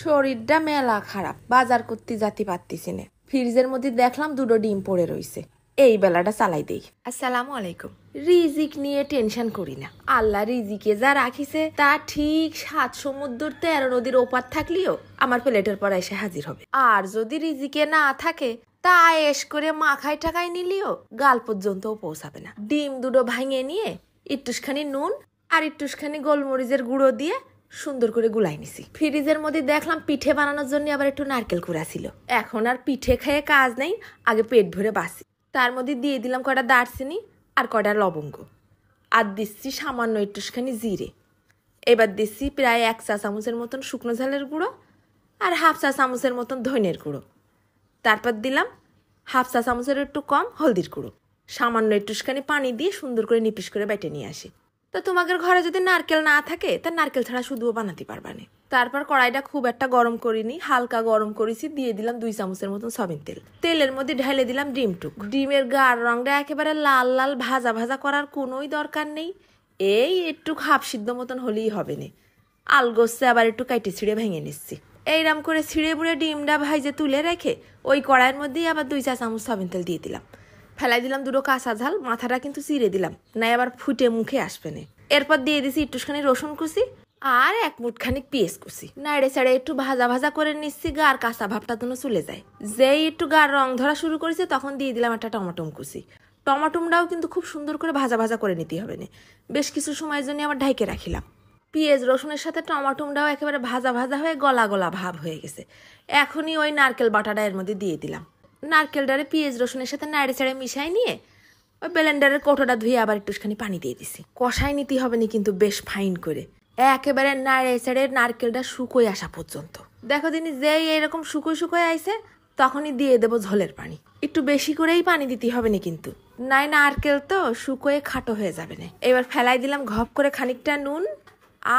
শরীরটা মেলা খারাপ, বাজার করতে যাতে পারতেছি না। ফ্রিজের মধ্যে দেখলাম দুটো ডিম পড়ে রইছে, এই বেলাটা চালাই দেই। আসসালামু আলাইকুম। রিজিক নিয়ে টেনশন করি না, আল্লাহ রিজিকে যা রাখিছে তা ঠিক 7 সমুদ্র 13 নদীর ওপার থাকলেও আমার প্লেটের পর এসে হাজির হবে। আর যদি রিজিকে না থাকে তা আয়েশ করে মাখাই টাকাই নিলেও গাল পর্যন্তও পৌঁছাবে না। ডিম দুটো ভাঙিয়ে নিয়ে একটুখানি নুন আর একটুখানি গোলমরিচের গুঁড়ো দিয়ে সুন্দর করে গুলাই নিছি। ফ্রিজের মধ্যে দেখলাম পিঠে বানানোর জন্য আবার একটু নারকেল কুড়া ছিল। এখন আর পিঠে খেয়ে কাজ নেই, আগে পেট ভরে বাসি। তার মধ্যে দিয়ে দিলাম কয়টা দারচিনি আর কয়টা লবঙ্গ, আর দিচ্ছি সামান্য একটুখানি জিরে। এবার দিচ্ছি প্রায় 1 চা চামচের মতন শুকনো ঝালের গুঁড়ো আর 1/2 চা চামচের মতন ধনের গুঁড়ো। তারপর দিলাম 1/2 চা চামচের একটু কম হলদির গুঁড়ো। সামান্য একটুখানি পানি দিয়ে সুন্দর করে নিপিস করে বেটে নিয়ে আসি। তো তোমাদের ঘরে যদি নারকেল না থাকে তা নারকেল ছাড়া শুধুও বানাতে পারবা না। তারপর কড়াইটা খুব একটা গরম করিনি, হালকা গরম করেছি। দিয়ে দিলাম 2 চামচের মতন সয়াবিন তেল। তেলের মধ্যে ঢেলে দিলাম ডিমটুক। ডিমের গাঢ় রংটা একেবারে লাল লাল ভাজা ভাজা করার কোনোই দরকার নেই, এই একটু হাফ সিদ্ধ মতন হলেই হবে না। আলগোসে আবার একটু কাইটে ছিঁড়ে ভেঙে নিচ্ছি। এইরকম করে ছিঁড়ে বুড়ে ডিমটা ভাইজে তুলে রেখে ওই কড়াইয়ের মধ্যেই আবার 2 চা চামচ সয়াবিন তেল দিয়ে দিলাম। ফেলাই দিলাম দুটো কাঁচা ঝাল, মাথাটা কিন্তু চিড়ে দিলাম না, আবার ফুটে মুখে আসবে না। এরপর দিয়ে দিছি একটুখানি রসুন কুচি আর 1 মুঠখানি পেঁয়াজ কুচি। নাড়ে চাড়ে একটু ভাজা ভাজা করে নিচ্ছি, গার কাঁচা ভাবটা যেন চলে যায়। যেই একটু গার রং ধরা শুরু করেছে তখন দিয়ে দিলাম একটা টমাটম কুচি। টমাটমটাও কিন্তু খুব সুন্দর করে ভাজা ভাজা করে নিতে হবে না, বেশ কিছু সময়ের জন্য আবার ঢাইকে রাখিলাম। পেঁয়াজ রসুনের সাথে টমাটমটাও একেবারে ভাজা ভাজা হয়ে গলা গলা ভাব হয়ে গেছে। এখনই ওই নারকেল বাটাটা এর মধ্যে দিয়ে দিলাম। নারকেলটারে পেঁয়াজ রসুনের সাথে নাড়ে চাড়ে মিশাই নিয়ে ওই ব্লেন্ডারের কোটোটা ধুয়ে আবার একটুখানি পানি দিয়ে দিছি। কষাই নিতে হবে না কিন্তু বেশ ফাইন করে, একেবারে নাড়ে চাড়ে নারকেলটা শুকোয় আসা পর্যন্ত। দেখো দিনই যেই এরকম শুকোয় আইছে তখনই দিয়ে দেবো ঝোলের পানি। একটু বেশি করেই পানি দিতে হবে না কিন্তু, নাই নারকেল তো শুকোয় খাটো হয়ে যাবে না। এবার ফেলাই দিলাম ঘপ করে খানিকটা নুন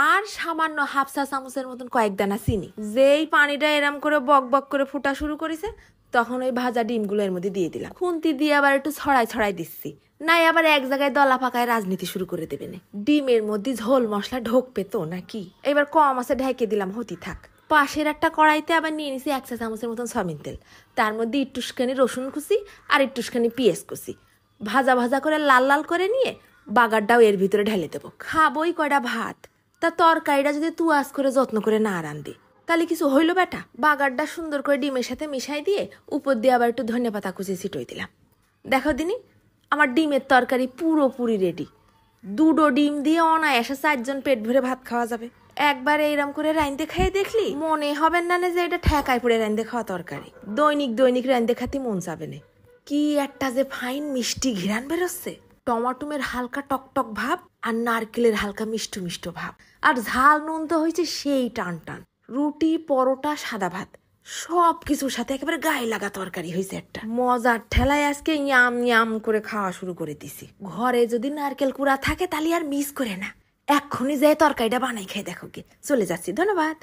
আর সামান্য 1/2 চা চামচের মতন কয়েক দানা চিনি। যেই পানিটা এরম করে বক বক করে ফুটা শুরু করেছে তখন ওই ভাজা ডিমগুলো এর মধ্যে দিয়ে দিলাম। খুন্তি দিয়ে আবার একটু ছড়াই দিচ্ছি, নাই আবার এক জায়গায় দলা পাকায় রাজনীতি শুরু করে দেবে না। ডিমের মধ্যে ঝোল মশলা ঢোকবে তো নাকি। এবার কম আছে ঢেকে দিলাম, হতি থাক। পাশের একটা কড়াইতে আবার নিয়ে নিছি 1 চা চামচের মতন সয়াবিন তেল। তার মধ্যে একটুখানি রসুন কুচি আর একটুখানি পেঁয়াজ কুচি ভাজা ভাজা করে লাল লাল করে নিয়ে বাগারটাও এর ভিতরে ঢেলে দেবো। খাবোই কয়টা ভাত, তা তরকারিটা যদি তুয়াজ করে যত্ন করে না রান্ধি তাহলে কিছু হইলো বেটা। বাগারটা সুন্দর করে ডিমের সাথে মিশাই দিয়ে উপর দিয়ে আবার একটু ধনে পাতা কুচি ছিটোই দিলাম। দেখো দিনি আমার ডিমের তরকারি পুরোপুরি রেডি। 2টো ডিম দিয়ে অনায়াসে 4 জন পেট ভরে ভাত খাওয়া যাবে। একবার এইরকম করে রাইন্দে খাইয়ে দেখলি মনে হবে না যে এটা ঠেকায় পড়ে রাইন্দে খাওয়া তরকারি। দৈনিক রাইন্দে খাতে মন যাবে না। কি একটা যে ফাইন মিষ্টি ঘিরান বেরোচ্ছে, টমাটোমের হালকা টকটক ভাব আর নারকেলের হালকা মিষ্ট ভাব, আর ঝাল নুন তো হয়েছে সেই টান টান। রুটি পরোটা সাদা ভাত সব কিছুর সাথে একেবারে গায়ে লাগা তরকারি হয়েছে একটা। মজার ঠেলায় আজকে ইয়াম করে খাওয়া শুরু করে দিছি। ঘরে যদি নারকেল কুড়া থাকে তাহলে আর মিস করে না, এক্ষুনি যে তরকারিটা বানাই খেয়ে দেখো গে। চলে যাচ্ছি, ধন্যবাদ।